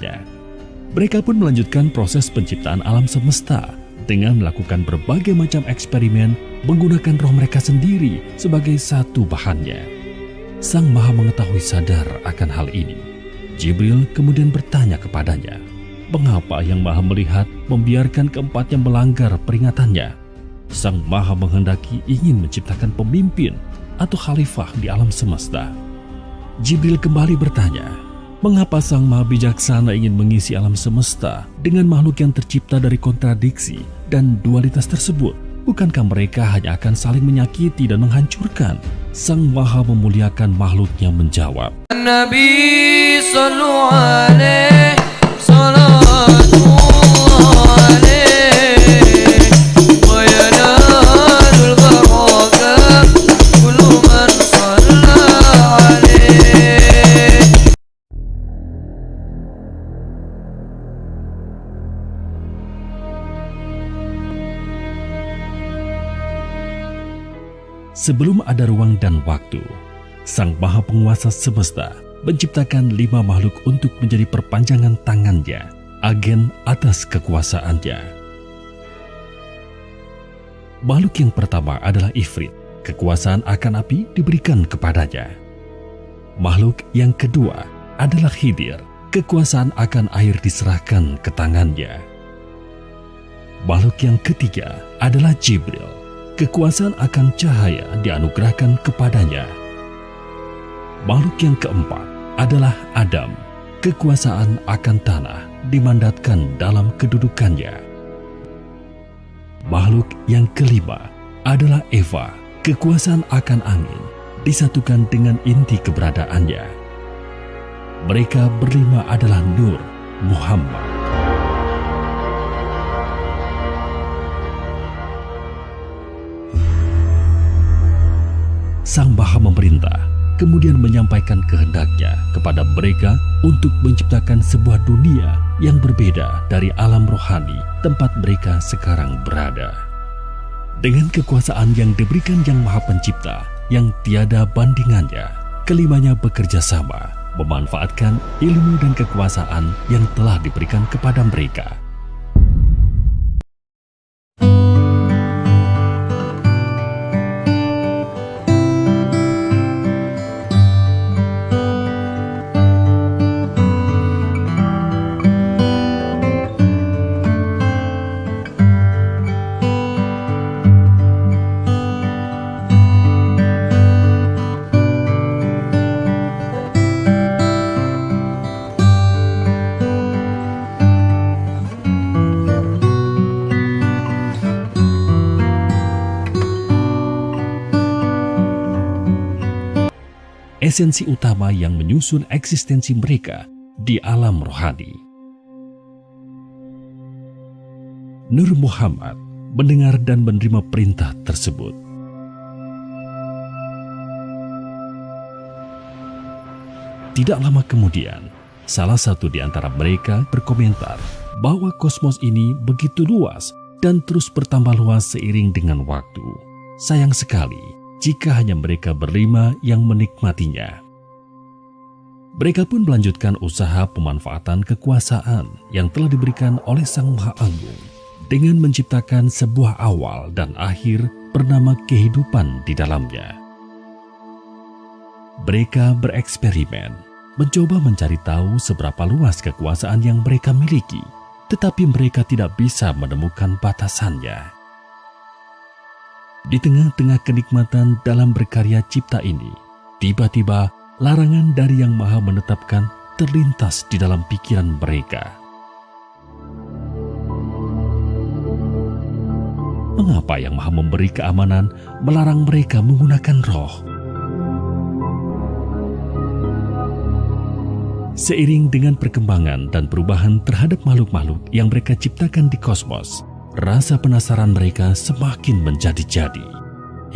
kepadanya. Mereka pun melanjutkan proses penciptaan alam semesta dengan melakukan berbagai macam eksperimen menggunakan roh mereka sendiri sebagai satu bahannya. Sang Maha Mengetahui sadar akan hal ini. Jibril kemudian bertanya kepadanya, mengapa Yang Maha Melihat membiarkan keempatnya melanggar peringatannya? Sang Maha menghendaki ingin menciptakan pemimpin atau khalifah di alam semesta. Jibril kembali bertanya, mengapa Sang Maha Bijaksana ingin mengisi alam semesta dengan makhluk yang tercipta dari kontradiksi dan dualitas tersebut? Bukankah mereka hanya akan saling menyakiti dan menghancurkan? Sang Maha memuliakan makhluknya menjawab, Nabi sallallahu alaihi salatu Sebelum ada ruang dan waktu, Sang Maha Penguasa semesta menciptakan 5 makhluk untuk menjadi perpanjangan tangannya, agen atas kekuasaannya. Makhluk yang pertama adalah Ifrit, kekuasaan akan api diberikan kepadanya. Makhluk yang kedua adalah Khidir, kekuasaan akan air diserahkan ke tangannya. Makhluk yang ketiga adalah Jibril, kekuasaan akan cahaya dianugerahkan kepadanya. Makhluk yang keempat adalah Adam, kekuasaan akan tanah dimandatkan dalam kedudukannya. Makhluk yang kelima adalah Eva, kekuasaan akan angin disatukan dengan inti keberadaannya. Mereka berlima adalah Nur Muhammad. Sang Maha memerintah, kemudian menyampaikan kehendaknya kepada mereka untuk menciptakan sebuah dunia yang berbeda dari alam rohani tempat mereka sekarang berada. Dengan kekuasaan yang diberikan Yang Maha Pencipta yang tiada bandingannya, kelimanya bekerja sama, memanfaatkan ilmu dan kekuasaan yang telah diberikan kepada mereka. Esensi utama yang menyusun eksistensi mereka di alam rohani. Nur Muhammad mendengar dan menerima perintah tersebut. Tidak lama kemudian, salah satu di antara mereka berkomentar bahwa kosmos ini begitu luas dan terus bertambah luas seiring dengan waktu. Sayang sekali jika hanya mereka berlima yang menikmatinya. Mereka pun melanjutkan usaha pemanfaatan kekuasaan yang telah diberikan oleh Sang Maha Agung dengan menciptakan sebuah awal dan akhir bernama kehidupan di dalamnya. Mereka bereksperimen, mencoba mencari tahu seberapa luas kekuasaan yang mereka miliki, tetapi mereka tidak bisa menemukan batasannya. Di tengah-tengah kenikmatan dalam berkarya cipta ini, tiba-tiba larangan dari Yang Maha menetapkan terlintas di dalam pikiran mereka. Mengapa Yang Maha memberi keamanan melarang mereka menggunakan roh? Seiring dengan perkembangan dan perubahan terhadap makhluk-makhluk yang mereka ciptakan di kosmos, rasa penasaran mereka semakin menjadi-jadi.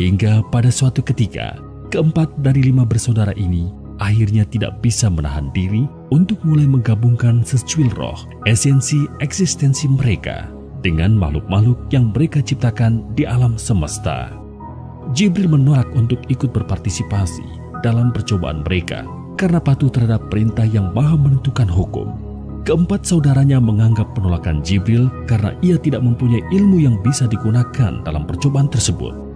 Hingga pada suatu ketika, keempat dari 5 bersaudara ini akhirnya tidak bisa menahan diri untuk mulai menggabungkan secuil roh esensi eksistensi mereka dengan makhluk-makhluk yang mereka ciptakan di alam semesta. Jibril menolak untuk ikut berpartisipasi dalam percobaan mereka karena patuh terhadap perintah Yang Maha menentukan hukum. Keempat saudaranya menganggap penolakan Jibril karena ia tidak mempunyai ilmu yang bisa digunakan dalam percobaan tersebut.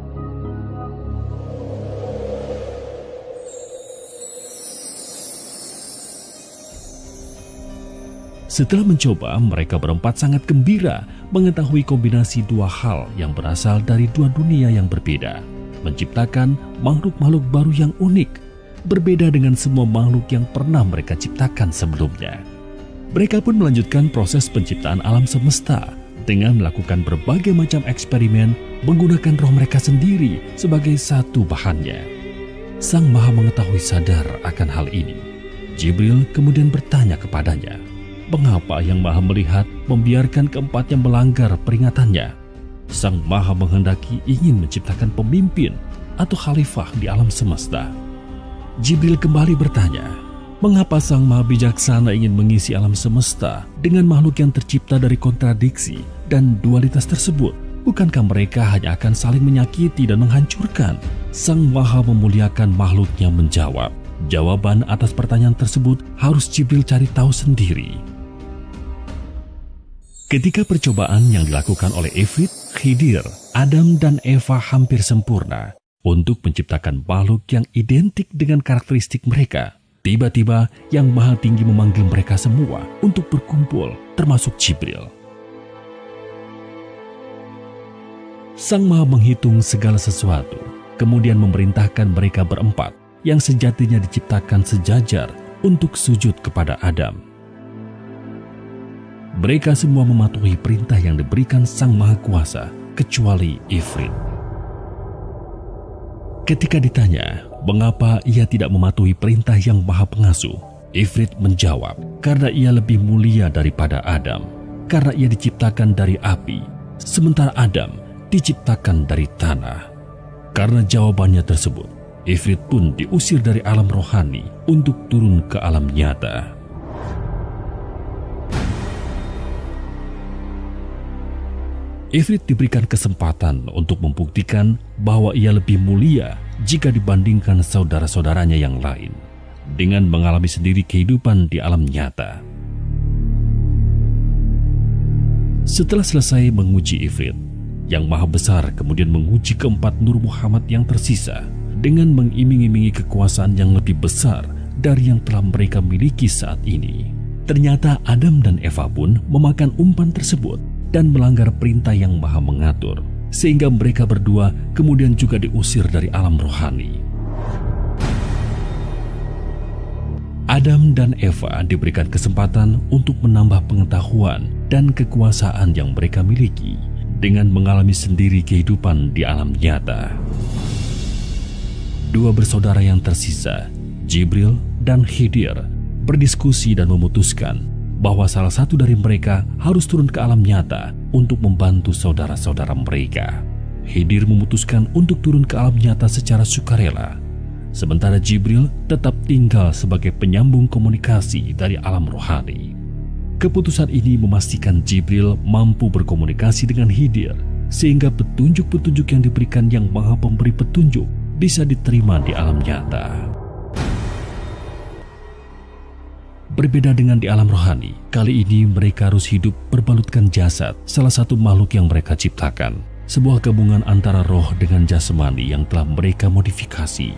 Setelah mencoba, mereka berempat sangat gembira mengetahui kombinasi dua hal yang berasal dari dua dunia yang berbeda, menciptakan makhluk-makhluk baru yang unik, berbeda dengan semua makhluk yang pernah mereka ciptakan sebelumnya. Mereka pun melanjutkan proses penciptaan alam semesta dengan melakukan berbagai macam eksperimen menggunakan roh mereka sendiri sebagai satu bahannya. Sang Maha Mengetahui sadar akan hal ini. Jibril kemudian bertanya kepadanya, mengapa Yang Maha Melihat membiarkan keempatnya melanggar peringatannya? Sang Maha menghendaki ingin menciptakan pemimpin atau khalifah di alam semesta. Jibril kembali bertanya, mengapa Sang Maha Bijaksana ingin mengisi alam semesta dengan makhluk yang tercipta dari kontradiksi dan dualitas tersebut? Bukankah mereka hanya akan saling menyakiti dan menghancurkan? Sang Maha Memuliakan makhluknya menjawab, jawaban atas pertanyaan tersebut harus Jibril cari tahu sendiri. Ketika percobaan yang dilakukan oleh Ifrit, Khidir, Adam dan Eva hampir sempurna untuk menciptakan makhluk yang identik dengan karakteristik mereka, tiba-tiba Yang Maha Tinggi memanggil mereka semua untuk berkumpul, termasuk Jibril. Sang Maha menghitung segala sesuatu, kemudian memerintahkan mereka berempat yang sejatinya diciptakan sejajar untuk sujud kepada Adam. Mereka semua mematuhi perintah yang diberikan Sang Maha Kuasa, kecuali Ifrit. Ketika ditanya mengapa ia tidak mematuhi perintah Yang Maha Pengasuh, Ifrit menjawab, karena ia lebih mulia daripada Adam, karena ia diciptakan dari api, sementara Adam diciptakan dari tanah. Karena jawabannya tersebut, Ifrit pun diusir dari alam rohani untuk turun ke alam nyata. Ifrit diberikan kesempatan untuk membuktikan bahwa ia lebih mulia jika dibandingkan saudara-saudaranya yang lain, dengan mengalami sendiri kehidupan di alam nyata. Setelah selesai menguji Ifrit, Yang Maha Besar kemudian menguji keempat Nur Muhammad yang tersisa dengan mengiming-imingi kekuasaan yang lebih besar dari yang telah mereka miliki saat ini. Ternyata Adam dan Eva pun memakan umpan tersebut dan melanggar perintah Yang Maha Mengatur, sehingga mereka berdua kemudian juga diusir dari alam rohani. Adam dan Eva diberikan kesempatan untuk menambah pengetahuan dan kekuasaan yang mereka miliki dengan mengalami sendiri kehidupan di alam nyata. Dua bersaudara yang tersisa, Jibril dan Khidir, berdiskusi dan memutuskan bahwa salah satu dari mereka harus turun ke alam nyata untuk membantu saudara-saudara mereka. Khidir memutuskan untuk turun ke alam nyata secara sukarela, sementara Jibril tetap tinggal sebagai penyambung komunikasi dari alam rohani. Keputusan ini memastikan Jibril mampu berkomunikasi dengan Khidir, sehingga petunjuk-petunjuk yang diberikan Yang Maha Pemberi Petunjuk bisa diterima di alam nyata. Berbeda dengan di alam rohani, kali ini mereka harus hidup berbalutkan jasad salah satu makhluk yang mereka ciptakan. Sebuah gabungan antara roh dengan jasmani yang telah mereka modifikasi.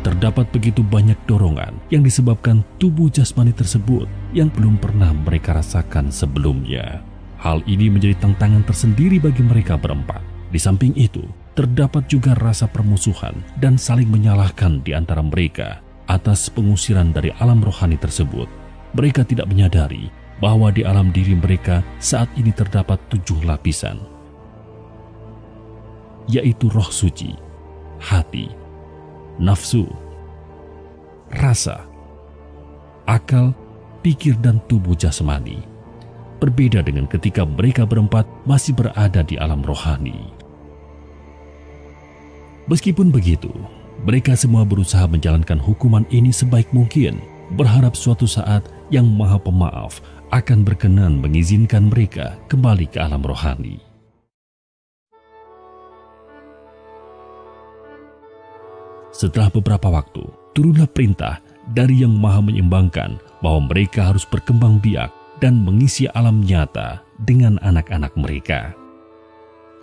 Terdapat begitu banyak dorongan yang disebabkan tubuh jasmani tersebut yang belum pernah mereka rasakan sebelumnya. Hal ini menjadi tantangan tersendiri bagi mereka berempat. Di samping itu, terdapat juga rasa permusuhan dan saling menyalahkan di antara mereka atas pengusiran dari alam rohani tersebut. Mereka tidak menyadari bahwa di alam diri mereka saat ini terdapat 7 lapisan, yaitu roh suci, hati, nafsu, rasa, akal, pikir, dan tubuh jasmani. Berbeda dengan ketika mereka berempat masih berada di alam rohani. Meskipun begitu, mereka semua berusaha menjalankan hukuman ini sebaik mungkin, berharap suatu saat Yang Maha Pemaaf akan berkenan mengizinkan mereka kembali ke alam rohani. Setelah beberapa waktu, turunlah perintah dari Yang Maha Menyeimbangkan bahwa mereka harus berkembang biak dan mengisi alam nyata dengan anak-anak mereka.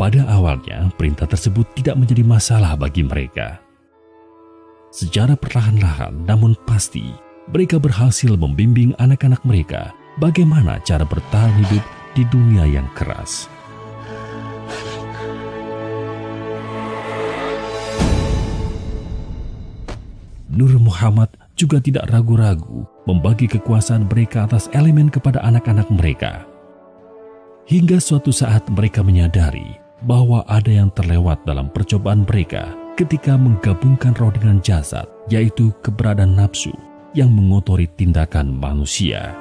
Pada awalnya, perintah tersebut tidak menjadi masalah bagi mereka. Secara perlahan-lahan namun pasti, mereka berhasil membimbing anak-anak mereka bagaimana cara bertahan hidup di dunia yang keras. Nur Muhammad juga tidak ragu-ragu membagi kekuasaan mereka atas elemen kepada anak-anak mereka. Hingga suatu saat mereka menyadari bahwa ada yang terlewat dalam percobaan mereka ketika menggabungkan roh dengan jasad, yaitu keberadaan nafsu yang mengotori tindakan manusia.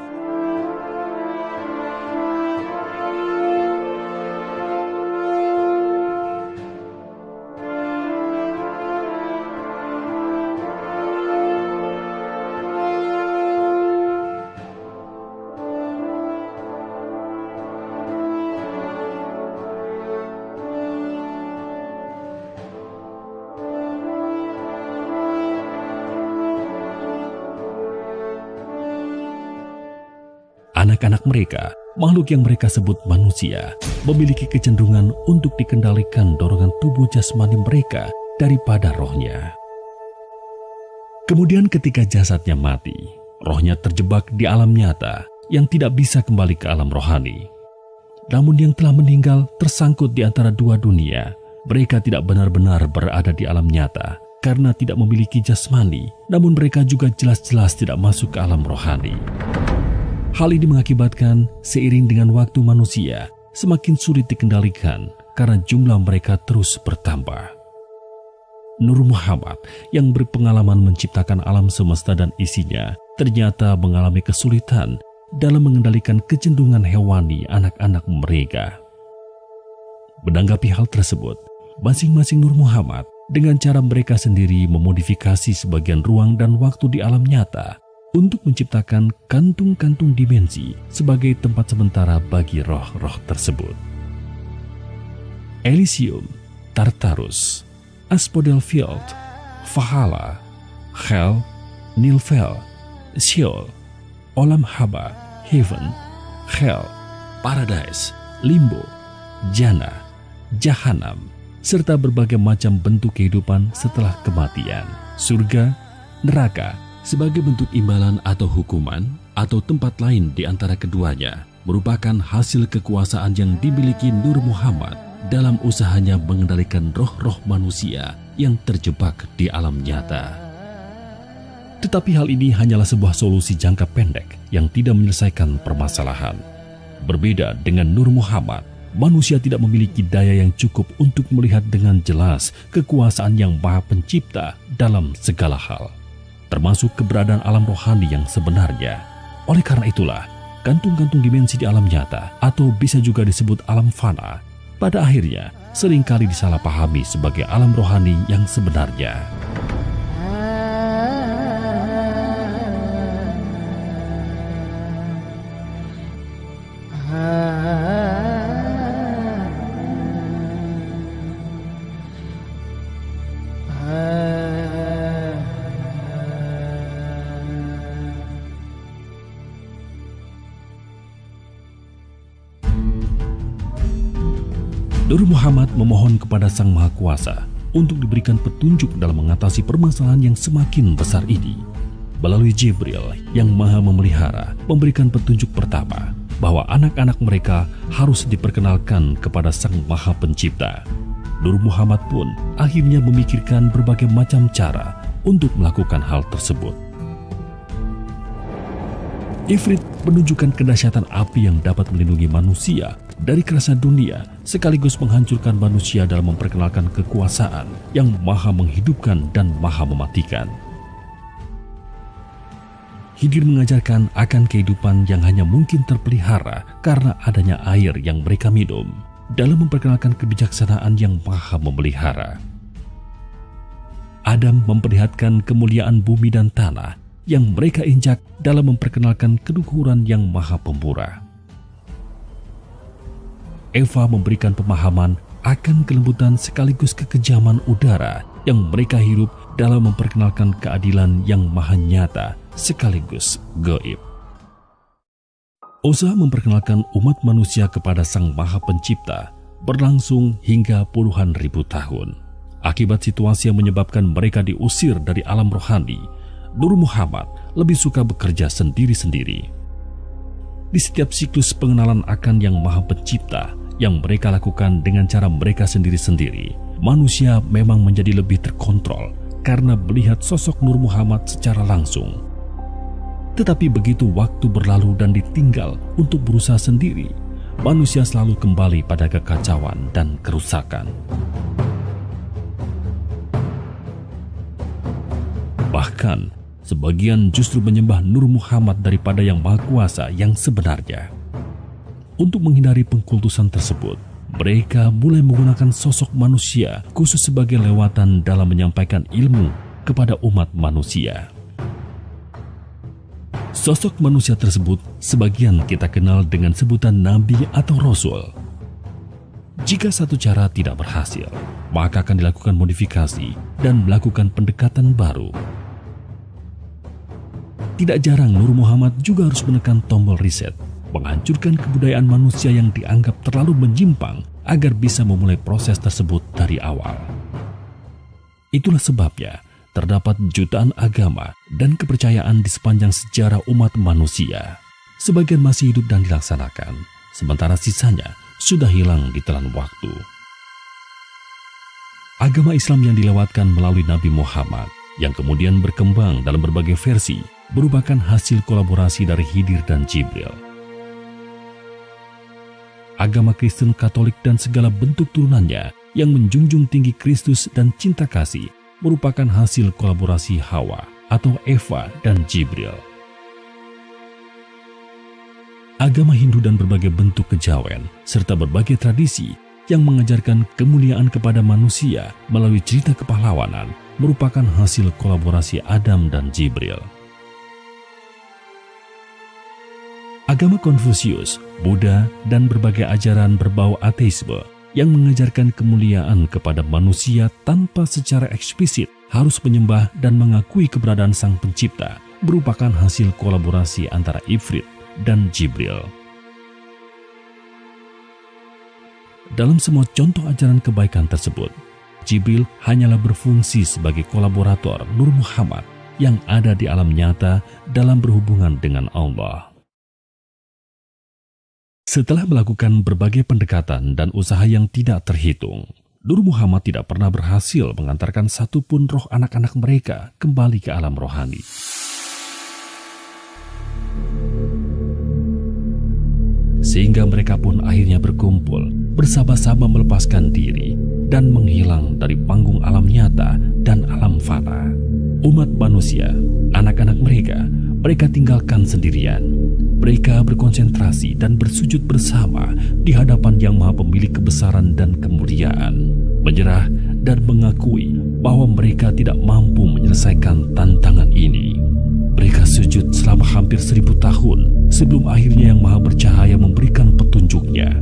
Anak-anak mereka, makhluk yang mereka sebut manusia, memiliki kecenderungan untuk dikendalikan dorongan tubuh jasmani mereka daripada rohnya. Kemudian ketika jasadnya mati, rohnya terjebak di alam nyata yang tidak bisa kembali ke alam rohani. Namun yang telah meninggal tersangkut di antara dua dunia. Mereka tidak benar-benar berada di alam nyata karena tidak memiliki jasmani, namun mereka juga jelas-jelas tidak masuk ke alam rohani. Hal ini mengakibatkan seiring dengan waktu manusia semakin sulit dikendalikan karena jumlah mereka terus bertambah. Nur Muhammad yang berpengalaman menciptakan alam semesta dan isinya ternyata mengalami kesulitan dalam mengendalikan kecenderungan hewani anak-anak mereka. Menanggapi hal tersebut, masing-masing Nur Muhammad dengan cara mereka sendiri memodifikasi sebagian ruang dan waktu di alam nyata untuk menciptakan kantung-kantung dimensi sebagai tempat sementara bagi roh-roh tersebut. Elysium, Tartarus, Asphodel Field, Valhalla, Hell, Nilfgaard, Sheol, Olam Haba, Heaven, Hell, Paradise, Limbo, Jannah, Jahanam, serta berbagai macam bentuk kehidupan setelah kematian, surga, neraka, sebagai bentuk imbalan atau hukuman atau tempat lain di antara keduanya merupakan hasil kekuasaan yang dimiliki Nur Muhammad dalam usahanya mengendalikan roh-roh manusia yang terjebak di alam nyata. Tetapi hal ini hanyalah sebuah solusi jangka pendek yang tidak menyelesaikan permasalahan. Berbeda dengan Nur Muhammad, manusia tidak memiliki daya yang cukup untuk melihat dengan jelas kekuasaan yang Maha Pencipta dalam segala hal, termasuk keberadaan alam rohani yang sebenarnya. Oleh karena itulah, kantung-kantung dimensi di alam nyata atau bisa juga disebut alam fana, pada akhirnya seringkali disalahpahami sebagai alam rohani yang sebenarnya. Nur Muhammad memohon kepada Sang Maha Kuasa untuk diberikan petunjuk dalam mengatasi permasalahan yang semakin besar ini. Melalui Jibril yang Maha Memelihara memberikan petunjuk pertama bahwa anak-anak mereka harus diperkenalkan kepada Sang Maha Pencipta. Nur Muhammad pun akhirnya memikirkan berbagai macam cara untuk melakukan hal tersebut. Ifrit menunjukkan kedahsyatan api yang dapat melindungi manusia dari kerasa dunia, sekaligus menghancurkan manusia dalam memperkenalkan kekuasaan yang maha menghidupkan dan maha mematikan. Khidir mengajarkan akan kehidupan yang hanya mungkin terpelihara karena adanya air yang mereka minum, dalam memperkenalkan kebijaksanaan yang maha memelihara. Adam memperlihatkan kemuliaan bumi dan tanah yang mereka injak dalam memperkenalkan keluhuran yang maha pemurah. Eva memberikan pemahaman akan kelembutan sekaligus kekejaman udara yang mereka hirup dalam memperkenalkan keadilan yang maha nyata sekaligus gaib. Usaha memperkenalkan umat manusia kepada Sang Maha Pencipta berlangsung hingga puluhan ribu tahun. Akibat situasi yang menyebabkan mereka diusir dari alam rohani, Nur Muhammad lebih suka bekerja sendiri-sendiri. Di setiap siklus pengenalan akan Yang Maha Pencipta yang mereka lakukan dengan cara mereka sendiri-sendiri, manusia memang menjadi lebih terkontrol karena melihat sosok Nur Muhammad secara langsung. Tetapi begitu waktu berlalu dan ditinggal untuk berusaha sendiri, manusia selalu kembali pada kekacauan dan kerusakan. Bahkan, sebagian justru menyembah Nur Muhammad daripada Yang Maha Kuasa yang sebenarnya. Untuk menghindari pengkultusan tersebut, mereka mulai menggunakan sosok manusia khusus sebagai lewatan dalam menyampaikan ilmu kepada umat manusia. Sosok manusia tersebut sebagian kita kenal dengan sebutan Nabi atau Rasul. Jika satu cara tidak berhasil, maka akan dilakukan modifikasi dan melakukan pendekatan baru. Tidak jarang Nur Muhammad juga harus menekan tombol reset, menghancurkan kebudayaan manusia yang dianggap terlalu menyimpang agar bisa memulai proses tersebut dari awal. Itulah sebabnya terdapat jutaan agama dan kepercayaan di sepanjang sejarah umat manusia. Sebagian masih hidup dan dilaksanakan, sementara sisanya sudah hilang di telan waktu. Agama Islam yang dilewatkan melalui Nabi Muhammad, yang kemudian berkembang dalam berbagai versi, merupakan hasil kolaborasi dari Khidir dan Jibril. Agama Kristen, Katolik, dan segala bentuk turunannya yang menjunjung tinggi Kristus dan cinta kasih merupakan hasil kolaborasi Hawa atau Eva dan Jibril. Agama Hindu dan berbagai bentuk kejawen serta berbagai tradisi yang mengajarkan kemuliaan kepada manusia melalui cerita kepahlawanan merupakan hasil kolaborasi Adam dan Jibril. Agama Konfusius, Buddha, dan berbagai ajaran berbau ateisme yang mengajarkan kemuliaan kepada manusia tanpa secara eksplisit harus menyembah dan mengakui keberadaan Sang Pencipta merupakan hasil kolaborasi antara Ifrit dan Jibril. Dalam semua contoh ajaran kebaikan tersebut, Jibril hanyalah berfungsi sebagai kolaborator Nur Muhammad yang ada di alam nyata dalam berhubungan dengan Allah. Setelah melakukan berbagai pendekatan dan usaha yang tidak terhitung, Nur Muhammad tidak pernah berhasil mengantarkan satupun roh anak-anak mereka kembali ke alam rohani. Sehingga mereka pun akhirnya berkumpul, bersama-sama melepaskan diri dan menghilang dari panggung alam nyata dan alam fana. Umat manusia, anak-anak mereka tinggalkan sendirian. Mereka berkonsentrasi dan bersujud bersama di hadapan Yang Maha Pemilik kebesaran dan kemuliaan, menyerah dan mengakui bahwa mereka tidak mampu menyelesaikan tantangan ini. Mereka sujud selama hampir 1000 tahun sebelum akhirnya Yang Maha Bercahaya memberikan petunjuknya,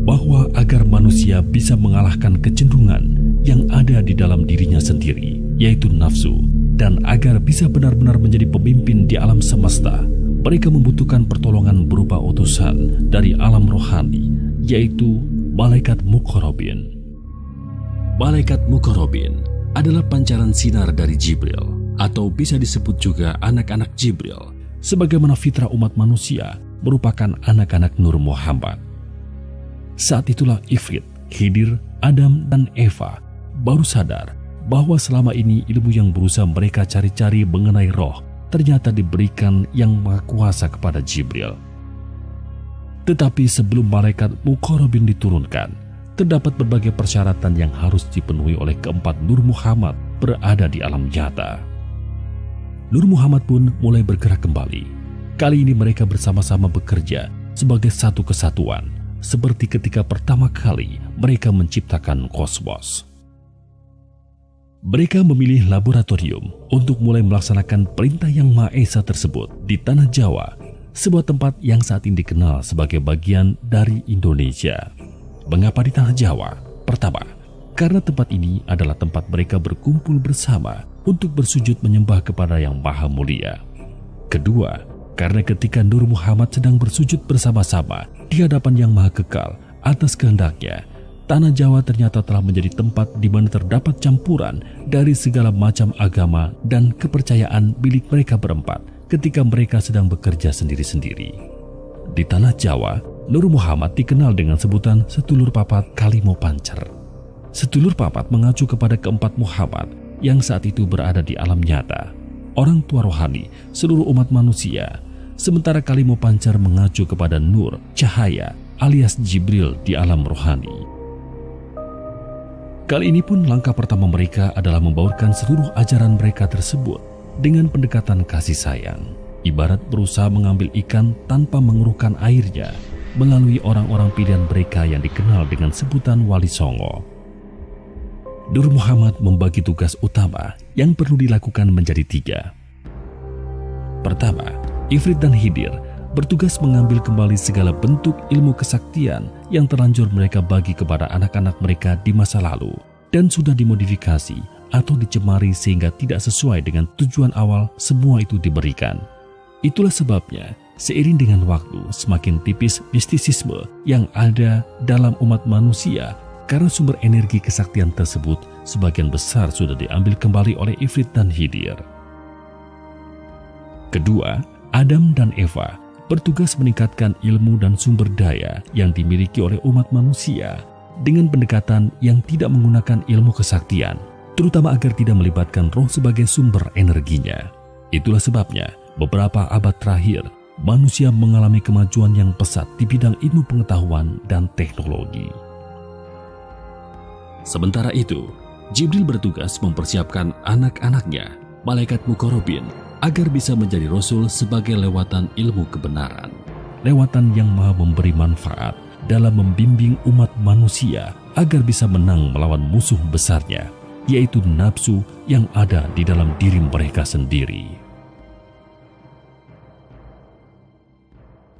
bahwa agar manusia bisa mengalahkan kecenderungan yang ada di dalam dirinya sendiri, yaitu nafsu, dan agar bisa benar-benar menjadi pemimpin di alam semesta, mereka membutuhkan pertolongan berupa utusan dari alam rohani, yaitu Malaikat Muqarrabin. Malaikat Muqarrabin adalah pancaran sinar dari Jibril, atau bisa disebut juga anak-anak Jibril, sebagaimana fitrah umat manusia merupakan anak-anak Nur Muhammad. Saat itulah Ifrit, Khidir, Adam, dan Eva baru sadar bahwa selama ini ilmu yang berusaha mereka cari-cari mengenai roh ternyata diberikan Yang Maha Kuasa kepada Jibril. Tetapi sebelum Malaikat Muqarrabin diturunkan, terdapat berbagai persyaratan yang harus dipenuhi oleh keempat Nur Muhammad berada di alam nyata. Nur Muhammad pun mulai bergerak kembali. Kali ini mereka bersama-sama bekerja sebagai satu kesatuan, seperti ketika pertama kali mereka menciptakan kosmos. Mereka memilih laboratorium untuk mulai melaksanakan perintah Yang Maha Esa tersebut di Tanah Jawa, sebuah tempat yang saat ini dikenal sebagai bagian dari Indonesia. Mengapa di Tanah Jawa? Pertama, karena tempat ini adalah tempat mereka berkumpul bersama untuk bersujud menyembah kepada Yang Maha Mulia. Kedua, Karena ketika Nur Muhammad sedang bersujud bersama-sama di hadapan Yang Maha Kekal atas kehendaknya, tanah Jawa ternyata telah menjadi tempat di mana terdapat campuran dari segala macam agama dan kepercayaan milik mereka berempat ketika mereka sedang bekerja sendiri-sendiri. Di tanah Jawa, Nur Muhammad dikenal dengan sebutan Sedulur Papat Kalimo Pancer. Sedulur Papat mengacu kepada keempat Muhammad yang saat itu berada di alam nyata, orang tua rohani seluruh umat manusia, sementara Kalimo Pancer mengacu kepada Nur, cahaya alias Jibril di alam rohani. Kali ini pun langkah pertama mereka adalah membaurkan seluruh ajaran mereka tersebut dengan pendekatan kasih sayang, ibarat berusaha mengambil ikan tanpa mengeruhkan airnya melalui orang-orang pilihan mereka yang dikenal dengan sebutan Wali Songo. Nur Muhammad membagi tugas utama yang perlu dilakukan menjadi 3. Pertama, Ifrit dan Khidir bertugas mengambil kembali segala bentuk ilmu kesaktian yang terlanjur mereka bagi kepada anak-anak mereka di masa lalu dan sudah dimodifikasi atau dicemari sehingga tidak sesuai dengan tujuan awal semua itu diberikan. Itulah sebabnya seiring dengan waktu semakin tipis mistisisme yang ada dalam umat manusia karena sumber energi kesaktian tersebut sebagian besar sudah diambil kembali oleh Ifrit dan Khidir. Kedua, Adam dan Eva bertugas meningkatkan ilmu dan sumber daya yang dimiliki oleh umat manusia dengan pendekatan yang tidak menggunakan ilmu kesaktian, terutama agar tidak melibatkan roh sebagai sumber energinya. Itulah sebabnya beberapa abad terakhir manusia mengalami kemajuan yang pesat di bidang ilmu pengetahuan dan teknologi. Sementara itu, Jibril bertugas mempersiapkan anak-anaknya, malaikat muqarrabin, agar bisa menjadi rasul sebagai lewatan ilmu kebenaran. Lewatan yang maha memberi manfaat dalam membimbing umat manusia agar bisa menang melawan musuh besarnya, yaitu nafsu yang ada di dalam diri mereka sendiri.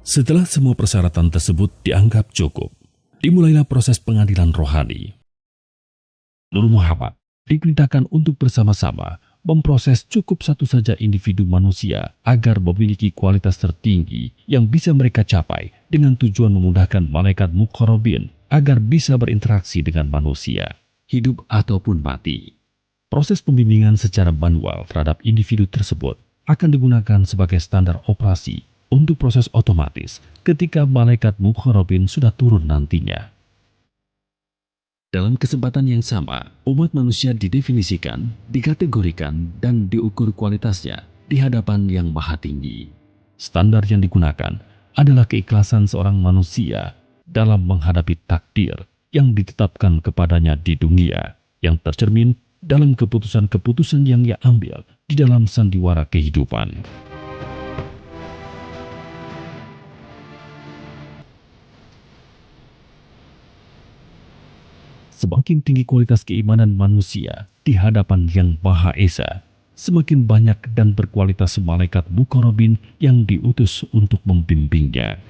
Setelah semua persyaratan tersebut dianggap cukup, dimulailah proses pengadilan rohani. Nur Muhammad diperintahkan untuk bersama-sama memproses cukup satu saja individu manusia agar memiliki kualitas tertinggi yang bisa mereka capai dengan tujuan memudahkan malaikat muqarrabin agar bisa berinteraksi dengan manusia, hidup ataupun mati. Proses pembimbingan secara manual terhadap individu tersebut akan digunakan sebagai standar operasi untuk proses otomatis ketika malaikat muqarrabin sudah turun nantinya. Dalam kesempatan yang sama, umat manusia didefinisikan, dikategorikan, dan diukur kualitasnya di hadapan yang maha tinggi. Standar yang digunakan adalah keikhlasan seorang manusia dalam menghadapi takdir yang ditetapkan kepadanya di dunia, yang tercermin dalam keputusan-keputusan yang ia ambil di dalam sandiwara kehidupan. Semakin tinggi kualitas keimanan manusia di hadapan Yang Maha Esa, semakin banyak dan berkualitas malaikat muqarrabin yang diutus untuk membimbingnya.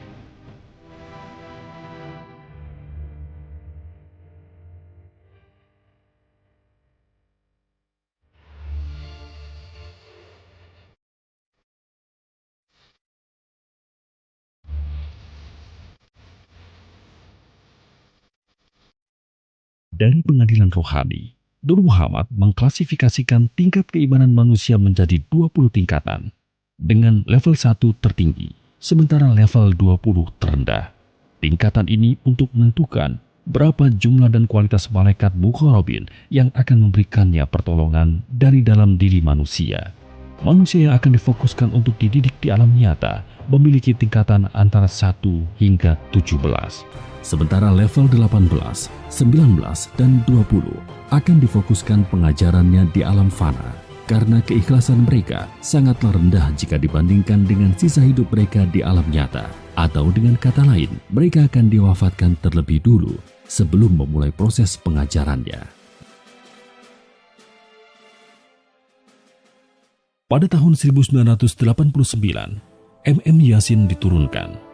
Dari pengadilan rohani, Nur Muhammad mengklasifikasikan tingkat keimanan manusia menjadi 20 tingkatan, dengan level 1 tertinggi, sementara level 20 terendah. Tingkatan ini untuk menentukan berapa jumlah dan kualitas malaikat muqarrabin yang akan memberikannya pertolongan dari dalam diri manusia. Manusia yang akan difokuskan untuk dididik di alam nyata memiliki tingkatan antara 1 hingga 17. Sementara level 18, 19, dan 20 akan difokuskan pengajarannya di alam fana karena keikhlasan mereka sangatlah rendah jika dibandingkan dengan sisa hidup mereka di alam nyata. Atau dengan kata lain, mereka akan diwafatkan terlebih dulu sebelum memulai proses pengajarannya. Pada tahun 1989, MM Yasin diturunkan.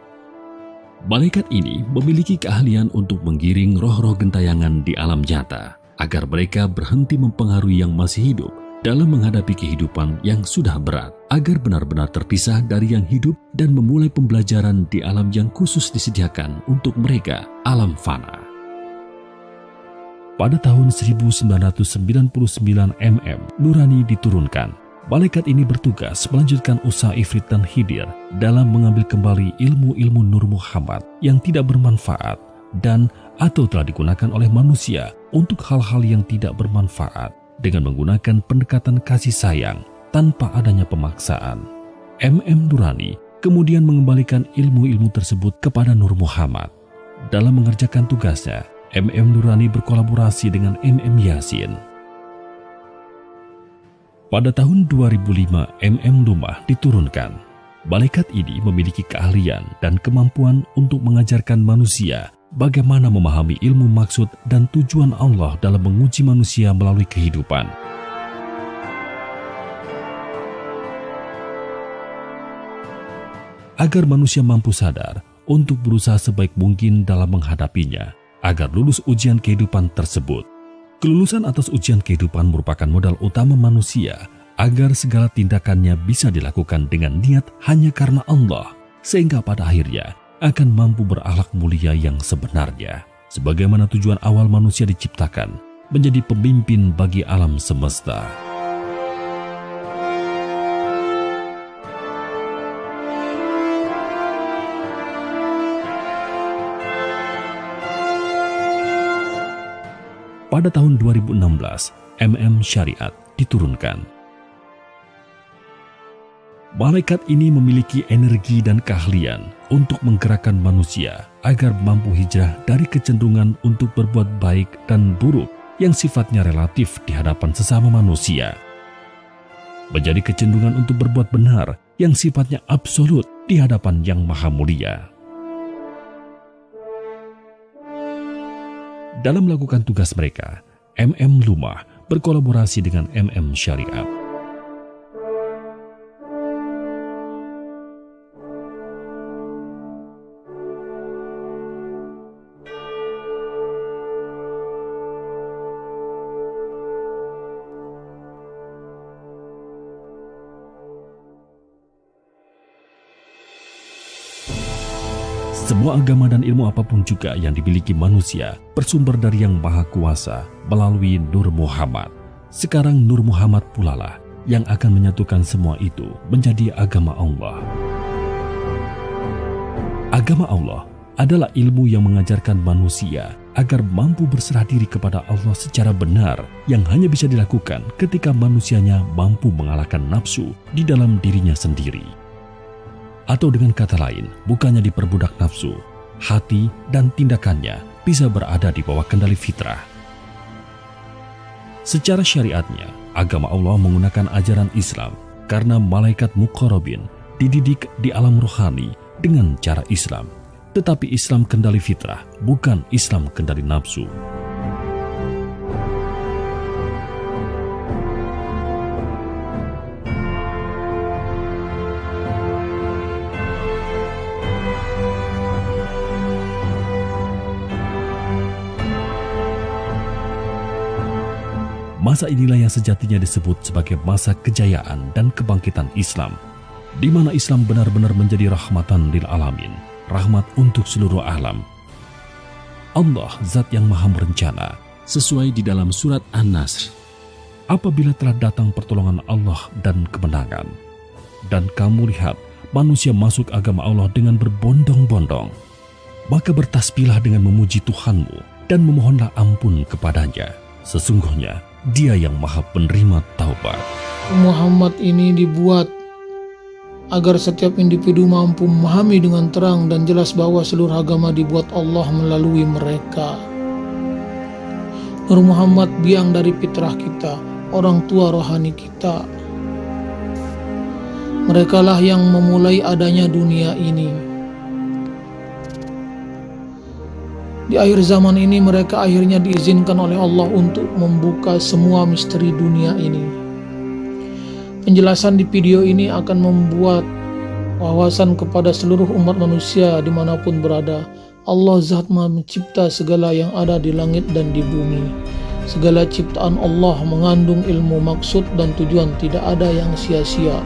Malaikat ini memiliki keahlian untuk menggiring roh-roh gentayangan di alam nyata agar mereka berhenti mempengaruhi yang masih hidup dalam menghadapi kehidupan yang sudah berat, agar benar-benar terpisah dari yang hidup dan memulai pembelajaran di alam yang khusus disediakan untuk mereka, alam fana. Pada tahun 1999 Nurani diturunkan. Malaikat ini bertugas melanjutkan usaha Ifrit dan Khidir dalam mengambil kembali ilmu-ilmu Nur Muhammad yang tidak bermanfaat dan atau telah digunakan oleh manusia untuk hal-hal yang tidak bermanfaat dengan menggunakan pendekatan kasih sayang tanpa adanya pemaksaan. Nurani kemudian mengembalikan ilmu-ilmu tersebut kepada Nur Muhammad. Dalam mengerjakan tugasnya, Nurani berkolaborasi dengan Yasin. Pada tahun 2005, Lumah diturunkan. Malaikat ini memiliki keahlian dan kemampuan untuk mengajarkan manusia bagaimana memahami ilmu maksud dan tujuan Allah dalam menguji manusia melalui kehidupan. Agar manusia mampu sadar untuk berusaha sebaik mungkin dalam menghadapinya, agar lulus ujian kehidupan tersebut. Kelulusan atas ujian kehidupan merupakan modal utama manusia agar segala tindakannya bisa dilakukan dengan niat hanya karena Allah, sehingga pada akhirnya akan mampu berakhlak mulia yang sebenarnya. Sebagaimana tujuan awal manusia diciptakan, menjadi pemimpin bagi alam semesta. Pada tahun 2016, Syariat diturunkan. Malaikat ini memiliki energi dan keahlian untuk menggerakkan manusia agar mampu hijrah dari kecenderungan untuk berbuat baik dan buruk yang sifatnya relatif di hadapan sesama manusia, menjadi kecenderungan untuk berbuat benar yang sifatnya absolut di hadapan Yang Maha Mulia. Dalam melakukan tugas mereka, Lumah berkolaborasi dengan Syariat. Semua agama dan ilmu apapun juga yang dimiliki manusia bersumber dari Yang Maha Kuasa melalui Nur Muhammad. Sekarang Nur Muhammad pula lah yang akan menyatukan semua itu menjadi agama Allah. Agama Allah adalah ilmu yang mengajarkan manusia agar mampu berserah diri kepada Allah secara benar, yang hanya bisa dilakukan ketika manusianya mampu mengalahkan nafsu di dalam dirinya sendiri. Atau dengan kata lain, bukannya diperbudak nafsu, hati dan tindakannya bisa berada di bawah kendali fitrah. Secara syariatnya, agama Allah menggunakan ajaran Islam karena malaikat muqarrabin dididik di alam rohani dengan cara Islam. Tetapi Islam kendali fitrah, bukan Islam kendali nafsu. Masa inilah yang sejatinya disebut sebagai masa kejayaan dan kebangkitan Islam, di mana Islam benar-benar menjadi rahmatan lil alamin, rahmat untuk seluruh alam. Allah Zat yang Maha Merencana, sesuai di dalam surat An-Nasr, apabila telah datang pertolongan Allah dan kemenangan, dan kamu lihat manusia masuk agama Allah dengan berbondong-bondong, maka bertasbihlah dengan memuji Tuhanmu dan memohonlah ampun kepadanya. Sesungguhnya Dia yang Maha Penerima Taubat. Muhammad ini dibuat agar setiap individu mampu memahami dengan terang dan jelas bahwa seluruh agama dibuat Allah melalui mereka. Nur Muhammad biang dari fitrah kita, orang tua rohani kita. Merekalah yang memulai adanya dunia ini. Di akhir zaman ini mereka akhirnya diizinkan oleh Allah untuk membuka semua misteri dunia ini. Penjelasan di video ini akan membuat wawasan kepada seluruh umat manusia dimanapun berada. Allah Zat Maha Mencipta segala yang ada di langit dan di bumi. Segala ciptaan Allah mengandung ilmu, maksud, dan tujuan, tidak ada yang sia-sia.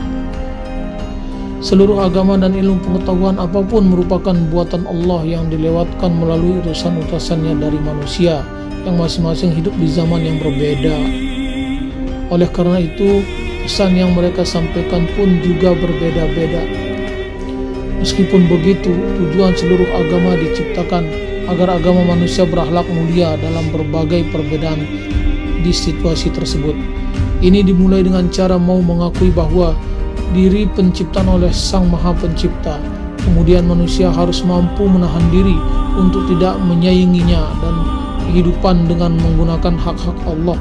Seluruh agama dan ilmu pengetahuan apapun merupakan buatan Allah yang dilewatkan melalui utusan-utusannya dari manusia yang masing-masing hidup di zaman yang berbeda. Oleh karena itu, pesan yang mereka sampaikan pun juga berbeda-beda. Meskipun begitu, tujuan seluruh agama diciptakan agar agama manusia berakhlak mulia dalam berbagai perbedaan di situasi tersebut. Ini dimulai dengan cara mau mengakui bahwa diri penciptaan oleh Sang Maha Pencipta. Kemudian manusia harus mampu menahan diri untuk tidak menyainginya dan kehidupan dengan menggunakan hak-hak Allah,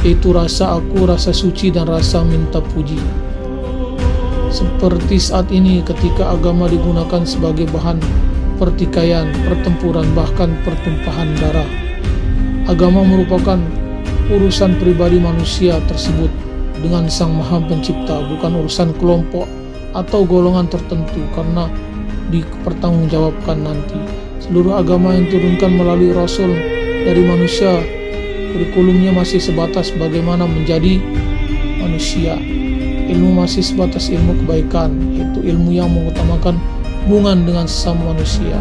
yaitu rasa aku, rasa suci, dan rasa minta puji. Seperti saat ini ketika agama digunakan sebagai bahan pertikaian, pertempuran, bahkan pertumpahan darah. Agama merupakan urusan pribadi manusia tersebut dengan Sang Maha Pencipta, bukan urusan kelompok atau golongan tertentu, karena dipertanggungjawabkan nanti. Seluruh agama yang diturunkan melalui Rasul dari manusia, kurikulumnya masih sebatas bagaimana menjadi manusia. Ilmu masih sebatas ilmu kebaikan, yaitu ilmu yang mengutamakan hubungan dengan sesama manusia.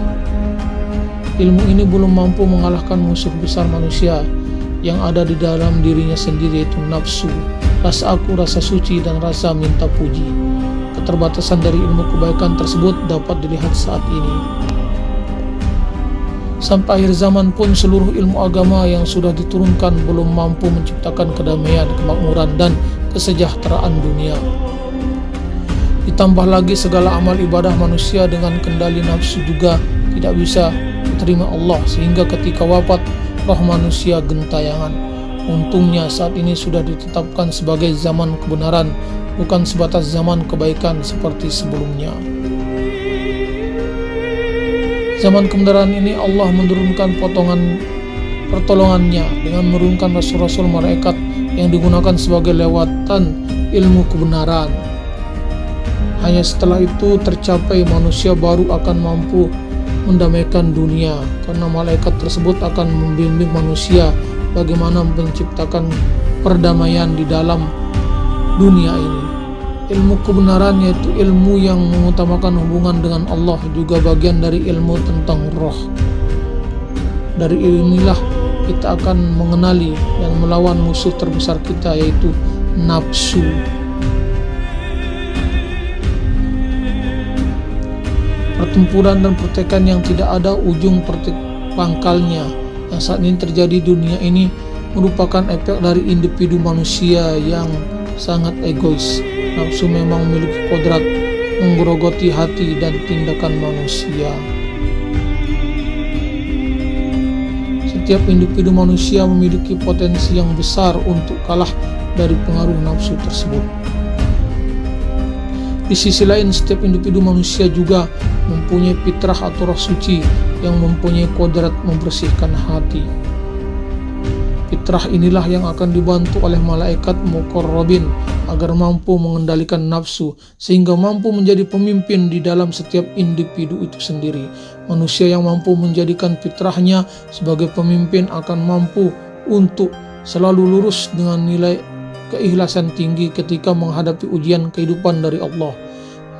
Ilmu ini belum mampu mengalahkan musuh besar manusia yang ada di dalam dirinya sendiri, yaitu nafsu, rasa aku, rasa suci, dan rasa minta puji. Keterbatasan dari ilmu kebaikan tersebut dapat dilihat saat ini. Sampai akhir zaman pun seluruh ilmu agama yang sudah diturunkan belum mampu menciptakan kedamaian, kemakmuran, dan kesejahteraan dunia. Ditambah lagi segala amal ibadah manusia dengan kendali nafsu juga tidak bisa diterima Allah, sehingga ketika wafat roh manusia gentayangan. Untungnya saat ini sudah ditetapkan sebagai zaman kebenaran, bukan sebatas zaman kebaikan seperti sebelumnya. Zaman kebenaran ini Allah menurunkan pertolongannya dengan menurunkan rasul-rasul malaikat yang digunakan sebagai lewatan ilmu kebenaran. Hanya setelah itu tercapai, manusia baru akan mampu mendamaikan dunia, karena malaikat tersebut akan membimbing manusia bagaimana menciptakan perdamaian di dalam dunia ini. Ilmu kebenaran, yaitu ilmu yang mengutamakan hubungan dengan Allah, juga bagian dari ilmu tentang roh. Dari inilah kita akan mengenali dan melawan musuh terbesar kita, yaitu nafsu. Pertempuran dan pertikaian yang tidak ada ujung pangkalnya yang saat ini terjadi di dunia ini merupakan efek dari individu manusia yang sangat egois. Nafsu memang memiliki kodrat menggerogoti hati dan tindakan manusia. Setiap individu manusia memiliki potensi yang besar untuk kalah dari pengaruh nafsu tersebut. Di sisi lain, setiap individu manusia juga mempunyai fitrah atau roh suci yang mempunyai kodrat membersihkan hati. Fitrah inilah yang akan dibantu oleh malaikat muqarrabin agar mampu mengendalikan nafsu, sehingga mampu menjadi pemimpin di dalam setiap individu itu sendiri. Manusia yang mampu menjadikan fitrahnya sebagai pemimpin akan mampu untuk selalu lurus dengan nilai keikhlasan tinggi ketika menghadapi ujian kehidupan dari Allah.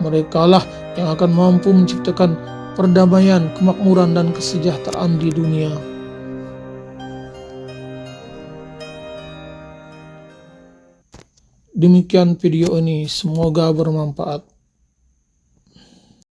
Merekalah yang akan mampu menciptakan perdamaian, kemakmuran, dan kesejahteraan di dunia. Demikian video ini, semoga bermanfaat.